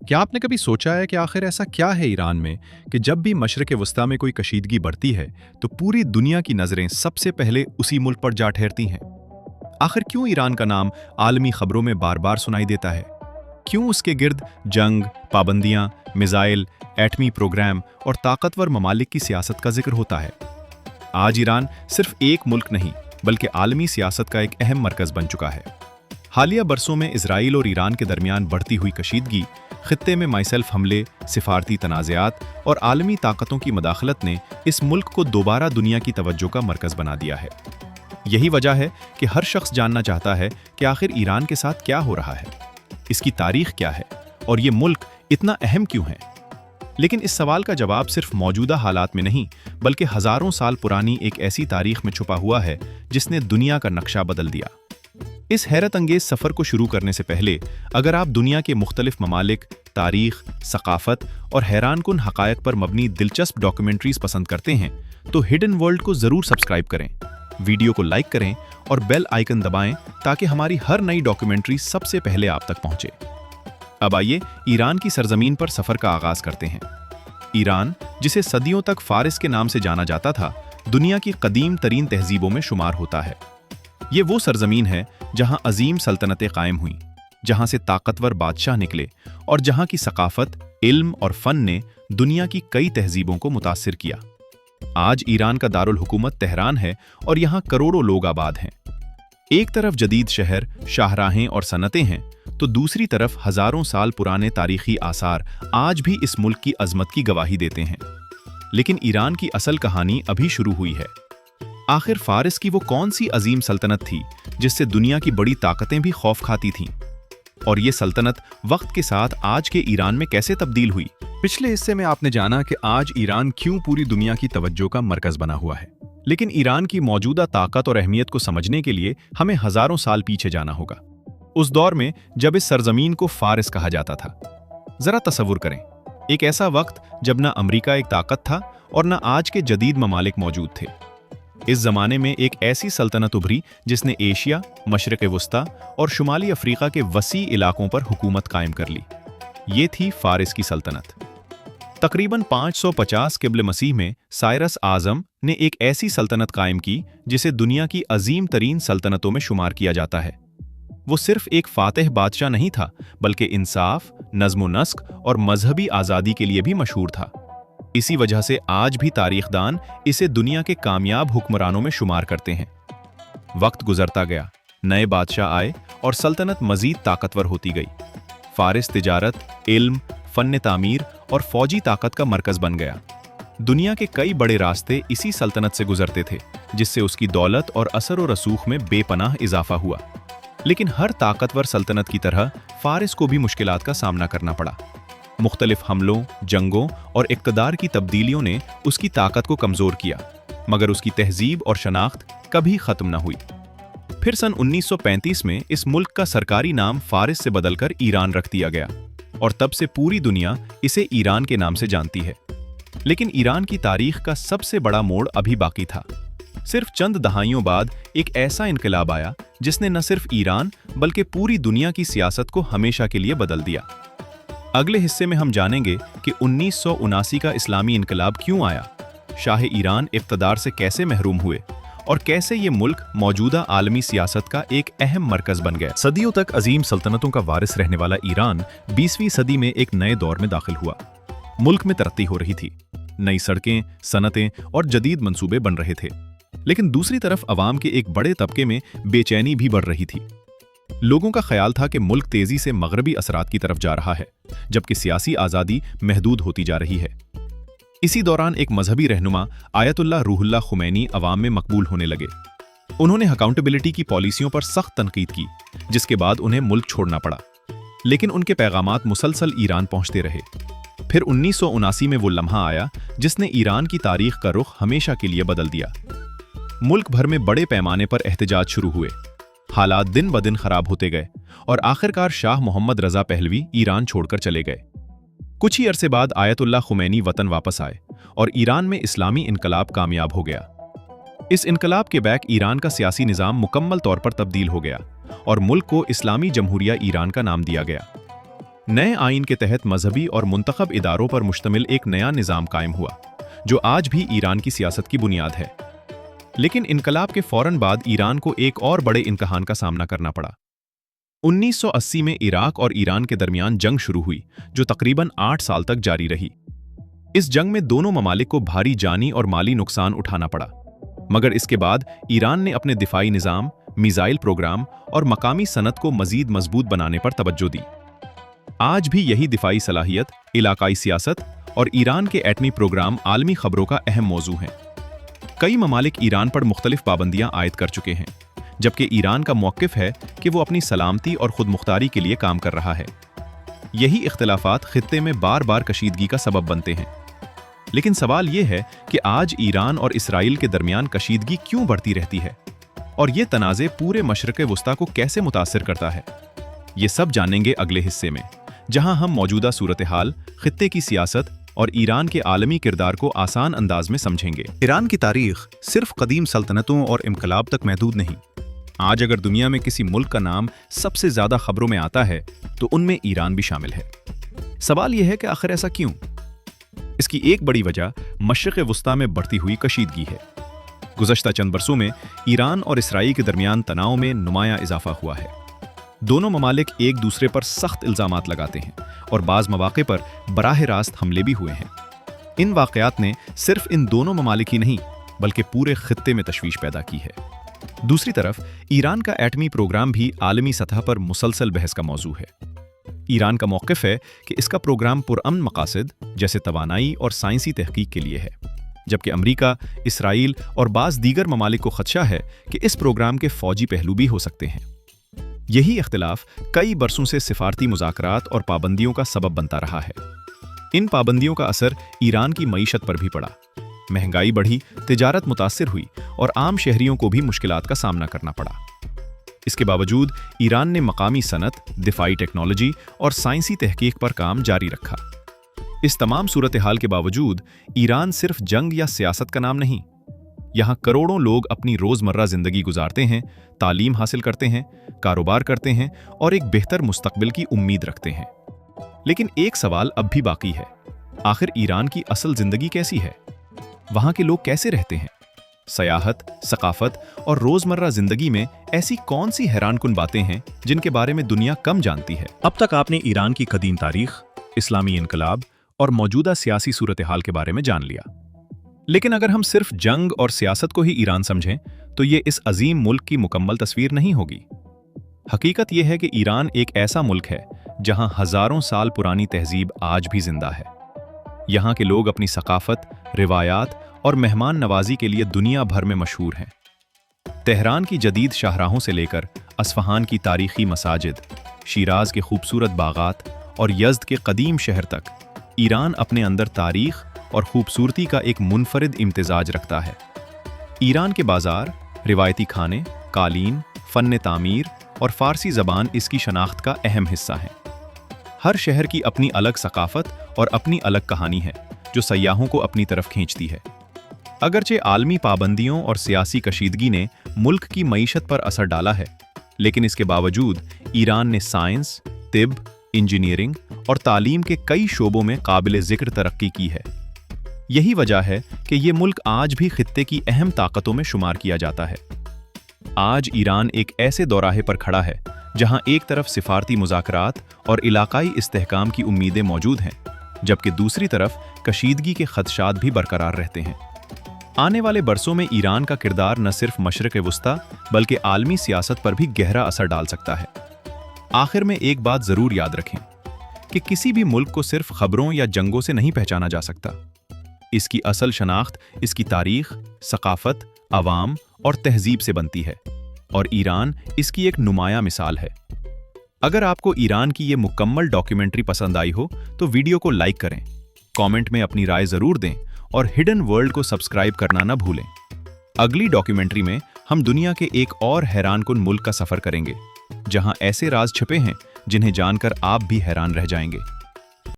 क्या आपने कभी सोचा है कि आखिर ऐसा क्या है ईरान में कि जब भी मशरक़ वस्ता में कोई कशीदगी बढ़ती है तो पूरी दुनिया की नज़रें सबसे पहले उसी मुल्क पर जा ठहरती हैं? आखिर क्यों ईरान का नाम आलमी खबरों में बार बार सुनाई देता है? क्यों उसके गिर्द जंग, पाबंदियां, मिसाइल, एटमी प्रोग्राम और ताकतवर ममालिक की सियासत का जिक्र होता है? आज ईरान सिर्फ एक मुल्क नहीं बल्कि आलमी सियासत का एक अहम मरकज़ बन चुका है। हालिया बरसों में इजराइल और ईरान के दरमियान बढ़ती हुई कशीदगी, खित्ते में माइसेल्फ हमले, सिफारती तनाज़ात और आलमी ताकतों की मदाखलत ने इस मुल्क को दोबारा दुनिया की तवज्जो का मरकज़ बना दिया है। यही वजह है कि हर शख्स जानना चाहता है कि आखिर ईरान के साथ क्या हो रहा है, इसकी तारीख क्या है और ये मुल्क इतना अहम क्यों है। लेकिन इस सवाल का जवाब सिर्फ मौजूदा हालात में नहीं बल्कि हज़ारों साल पुरानी एक ऐसी तारीख में छुपा हुआ है जिसने दुनिया का नक्शा बदल दिया। इस हैरत अंगेज सफ़र को शुरू करने से पहले अगर आप दुनिया के मुख्तलिफ ममालिक, तारीख, सकाफत और हैरानकुन हक़ायक़ पर मबनी दिलचस्प डॉक्यूमेंट्रीज पसंद करते हैं तो हिडन वर्ल्ड को ज़रूर सब्सक्राइब करें, वीडियो को लाइक करें और बेल आइकन दबाएं ताकि हमारी हर नई डॉक्यूमेंट्री सबसे पहले आप तक पहुंचे। अब आइए ईरान की सरजमीन पर सफ़र का आगाज़ करते हैं। ईरान, जिसे सदियों तक फारिस के नाम से जाना जाता था, दुनिया की कदीम तरीन तहजीबों में शुमार होता है। ये वो सरजमीन है जहां अजीम सल्तनतें कायम हुईं, जहां से ताकतवर बादशाह निकले और जहां की सकाफत, इल्म और फन ने दुनिया की कई तहजीबों को मुतासिर किया। आज ईरान का दारुल हुकूमत तेहरान है और यहां करोड़ों लोग आबाद हैं। एक तरफ जदीद शहर, शाहराहें और सनतें हैं तो दूसरी तरफ हजारों साल पुराने तारीखी आसार आज भी इस मुल्क की अजमत की गवाही देते हैं। लेकिन ईरान की असल कहानी अभी शुरू हुई है। आखिर फारिस की वो कौन सी अजीम सल्तनत थी जिससे दुनिया की बड़ी ताकतें भी खौफ खाती थीं? और ये सल्तनत वक्त के साथ आज के ईरान में कैसे तब्दील हुई? पिछले हिस्से में आपने जाना कि आज ईरान क्यों पूरी दुनिया की तवज्जो का मरकज बना हुआ है। लेकिन ईरान की मौजूदा ताकत और अहमियत को समझने के लिए हमें हजारों साल पीछे जाना होगा, उस दौर में जब इस सरजमीन को फारिस कहा जाता था। जरा तसव्वुर करें, एक ऐसा वक्त जब ना अमरीका एक ताकत था और ना आज के जदीद ममालिक मौजूद थे। इस जमाने में एक ऐसी सल्तनत उभरी जिसने एशिया, मशरिक़ वस्ता और शुमाली अफ्रीका के वसी इलाकों पर हुकूमत कायम कर ली। ये थी फारिस की सल्तनत। तकरीबन 550 क़िब्ल मसीह में साइरस आज़म ने एक ऐसी सल्तनत कायम की जिसे दुनिया की अजीम तरीन सल्तनतों में शुमार किया जाता है। वो सिर्फ एक फातिह बादशाह नहीं था बल्कि इंसाफ, नज़्म व नस्क और मजहबी आज़ादी के लिए भी मशहूर था। इसी वजह से आज भी तारीखदान इसे दुनिया के कामयाब हुक्मरानों में शुमार करते हैं। वक्त गुजरता गया, नए बादशाह आए और सल्तनत मजीद ताकतवर होती गई। फारिस तिजारत, इल्म, फन तामीर और फौजी ताकत का मरकज बन गया। दुनिया के कई बड़े रास्ते इसी सल्तनत से गुजरते थे जिससे उसकी दौलत और असर व रसूख में बेपनाह इजाफा हुआ। लेकिन हर ताकतवर सल्तनत की तरह फारिस को भी मुश्किलात का सामना करना पड़ा। मुख्तलिफ हमलों, जंगों और इक़्तिदार की तब्दीलियों ने उसकी ताकत को कमज़ोर किया, मगर उसकी तहजीब और शनाख्त कभी ख़त्म न हुई। फिर सन 1935 में इस मुल्क का सरकारी नाम फारिस से बदलकर ईरान रख दिया गया और तब से पूरी दुनिया इसे ईरान के नाम से जानती है। लेकिन ईरान की तारीख का सबसे बड़ा मोड़ अभी बाकी था। सिर्फ चंद दहाइयों बाद एक ऐसा इनकलाब आया जिसने न सिर्फ ईरान बल्कि पूरी दुनिया की सियासत को हमेशा के लिए बदल दिया। अगले हिस्से में हम जानेंगे कि 1979 का इस्लामी इनकलाब क्यों आया, शाह ईरान इक़्तिदार से कैसे महरूम हुए और कैसे ये मुल्क मौजूदा आलमी सियासत का एक अहम मरकज बन गया। सदियों तक अजीम सल्तनतों का वारिस रहने वाला ईरान 20वीं सदी में एक नए दौर में दाखिल हुआ। मुल्क में तरक्की हो रही थी, नई सड़कें, सनतें और जदीद मंसूबे बन रहे थे। लेकिन दूसरी तरफ अवाम के एक बड़े तबके में बेचैनी भी बढ़ रही थी। लोगों का ख्याल था कि मुल्क तेजी से मगरबी असरात की तरफ जा रहा है जबकि सियासी आज़ादी महदूद होती जा रही है। इसी दौरान एक मजहबी रहनुमा आयतुल्लाह रूहुल्लाह खुमैनी अवाम में मकबूल होने लगे। उन्होंने अकाउंटेबिलिटी की पॉलिसियों पर सख्त तनकीद की, जिसके बाद उन्हें मुल्क छोड़ना पड़ा। लेकिन उनके पैगामात मुसलसल ईरान पहुंचते रहे। फिर 1979 में वो लम्हा आया जिसने ईरान की तारीख का रुख हमेशा के लिए बदल दिया। मुल्क भर में बड़े पैमाने पर एहतजाज शुरू हुए। हालात दिन ब दिन खराब होते गए और आखिरकार Shah Mohammad Reza Pahlavi Iran छोड़कर चले गए। कुछ ही अरसे बाद आयतुल्लाह खुमैनी वतन वापस आए और ईरान में इस्लामी इनकलाब कामयाब हो गया। इस इनकलाब के बैक ईरान का सियासी निज़ाम मुकम्मल तौर पर तब्दील हो गया और मुल्क को इस्लामी जमहूरिया ईरान का नाम दिया गया। नए आइन के तहत मजहबी और मुंतखब इदारों पर मुश्तमिल एक नया निज़ाम कायम हुआ, जो आज भी ईरान की सियासत की बुनियाद है। लेकिन इनकलाब के फौरन बाद ईरान को एक और बड़े इम्तिहान का सामना करना पड़ा। 1980 में इराक और ईरान के दरमियान जंग शुरू हुई, जो तकरीबन 8 साल तक जारी रही। इस जंग में दोनों ममालिक को भारी जानी और माली नुकसान उठाना पड़ा, मगर इसके बाद ईरान ने अपने दिफाई निज़ाम, मिसाइल प्रोग्राम और मकामी सनत को मजीद मजबूत बनाने पर तवज्जो दी। आज भी यही दिफाई सलाहियत, इलाकाई सियासत और ईरान के एटमी प्रोग्राम आलमी खबरों का अहम मौजू हैं। कई ममालिक ईरान पर मुख्तलिफ पाबंदियां आयद कर चुके हैं, जबकि ईरान का मौक़िफ़ है कि वो अपनी सलामती और खुद मुख्तारी के लिए काम कर रहा है। यही इख्तिलाफात खित्ते में बार बार कशीदगी का सबब बनते हैं। लेकिन सवाल ये है कि आज ईरान और इसराइल के दरमियान कशीदगी क्यों बढ़ती रहती है, और ये तनाज़े पूरे मशरक़ वस्ता को कैसे मुतासिर करता है। ये सब जानेंगे अगले हिस्से में, जहां हम मौजूदा सूरत हाल, खित्ते की सियासत और ईरान के आलमी किरदार को आसान अंदाज में समझेंगे। ईरान की तारीख सिर्फ कदीम सल्तनतों और इनकलाब तक महदूद नहीं। आज अगर दुनिया में किसी मुल्क का नाम सबसे ज़्यादा खबरों में आता है, तो उनमें ईरान भी शामिल है। सवाल यह है कि आखिर ऐसा क्यों? इसकी एक बड़ी वजह मशरिक़ वस्ता में बढ़ती हुई कशीदगी है। गुज़श्ता चंद बरसों में ईरान और इसराइल के दरमियान तनाव में नुमायां इजाफा हुआ है। दोनों ममालिक एक दूसरे पर सख्त इल्ज़ामात लगाते हैं और बाज़ मौक़े पर बराह रास्त हमले भी हुए हैं। इन वाक़यात ने सिर्फ इन दोनों ममालिक ही नहीं, बल्कि पूरे खित्ते में तशवीश पैदा की है। दूसरी तरफ ईरान का एटमी प्रोग्राम भी आलमी सतह पर मुसलसल बहस का मौजू है। ईरान का मौक़िफ़ है कि इसका प्रोग्राम पुरअमन मकासद जैसे तवानाई और साइंसी तहकीक के लिए है, जबकि अमरीका, इसराइल और बाज़ दीगर ममालिक को खदशा है कि इस प्रोग्राम के फ़ौजी पहलू भी हो सकते हैं। यही इख्तिलाफ कई बरसों से सिफारती मुज़ाकरात और पाबंदियों का सबब बनता रहा है। इन पाबंदियों का असर ईरान की मईशत पर भी पड़ा। महंगाई बढ़ी, तिजारत मुतासिर हुई और आम शहरियों को भी मुश्किलात का सामना करना पड़ा। इसके बावजूद ईरान ने मकामी सनत, दिफाई टेक्नोलॉजी और साइंसी तहकीक पर काम जारी रखा। इस तमाम सूरत हाल के बावजूद ईरान सिर्फ जंग या सियासत का नाम नहीं। यहाँ करोड़ों लोग अपनी रोज़मर्रा ज़िंदगी गुजारते हैं, तालीम हासिल करते हैं, कारोबार करते हैं और एक बेहतर मुस्तकबिल की उम्मीद रखते हैं। लेकिन एक सवाल अब भी बाकी है, आखिर ईरान की असल ज़िंदगी कैसी है? वहाँ के लोग कैसे रहते हैं? सयाहत, सकाफत और रोज़मर्रा ज़िंदगी में ऐसी कौन सी हैरानकुन बातें हैं जिनके बारे में दुनिया कम जानती है? अब तक आपने ईरान की कदीम तारीख, इस्लामी इनकलाब और मौजूदा सियासी सूरत हाल के बारे में जान लिया। लेकिन अगर हम सिर्फ जंग और सियासत को ही ईरान समझें, तो ये इस अजीम मुल्क की मुकम्मल तस्वीर नहीं होगी। हकीकत यह है कि ईरान एक ऐसा मुल्क है जहां हजारों साल पुरानी तहजीब आज भी जिंदा है। यहाँ के लोग अपनी सकाफत, रिवायात और मेहमान नवाजी के लिए दुनिया भर में मशहूर हैं। तेहरान की जदीद शाहराहों से लेकर अस्फहान की तारीखी मसाजिद, शिराज के खूबसूरत बागात और यज़्द के कदीम शहर तक, ईरान अपने अंदर तारीख और खूबसूरती का एक मुनफरिद इम्तिजाज रखता है। ईरान के बाजार, रिवायती खाने, कालीन, फ़न तामीर और फ़ारसी ज़बान इसकी शनाख्त का अहम हिस्सा हैं। हर शहर की अपनी अलग सकाफत और अपनी अलग कहानी है, जो सयाहों को अपनी तरफ खींचती है। अगरचे आलमी पाबंदियों और सियासी कशीदगी ने मुल्क की मईशत पर असर डाला है, लेकिन इसके बावजूद ईरान ने साइंस, तिब, इंजीनियरिंग और तालीम के कई शोबों में काबिल ज़िक्र तरक्की की है। यही वजह है कि ये मुल्क आज भी खित्ते की अहम ताकतों में शुमार किया जाता है। आज ईरान एक ऐसे दौराहे पर खड़ा है जहां एक तरफ सिफारती मुज़ाकरात और इलाकाई इस्तेहकाम की उम्मीदें मौजूद हैं, जबकि दूसरी तरफ कशीदगी के खदशात भी बरकरार रहते हैं। आने वाले बरसों में ईरान का किरदार न सिर्फ मशरिक़ वस्ता बल्कि आलमी सियासत पर भी गहरा असर डाल सकता है। आखिर में एक बात ज़रूर याद रखें कि किसी भी मुल्क को सिर्फ खबरों या जंगों से नहीं पहचाना जा सकता। इसकी असल शनाख्त इसकी तारीख, सकाफत, अवाम और तहजीब से बनती है, और ईरान इसकी एक नुमाया मिसाल है। अगर आपको ईरान की ये मुकम्मल डॉक्यूमेंट्री पसंद आई हो तो वीडियो को लाइक करें, कमेंट में अपनी राय ज़रूर दें और हिडन वर्ल्ड को सब्सक्राइब करना न भूलें। अगली डॉक्यूमेंट्री में हम दुनिया के एक और हैरानकुन मुल्क का सफ़र करेंगे, जहां ऐसे राज छिपे हैं जिन्हें जानकर आप भी हैरान रह जाएंगे।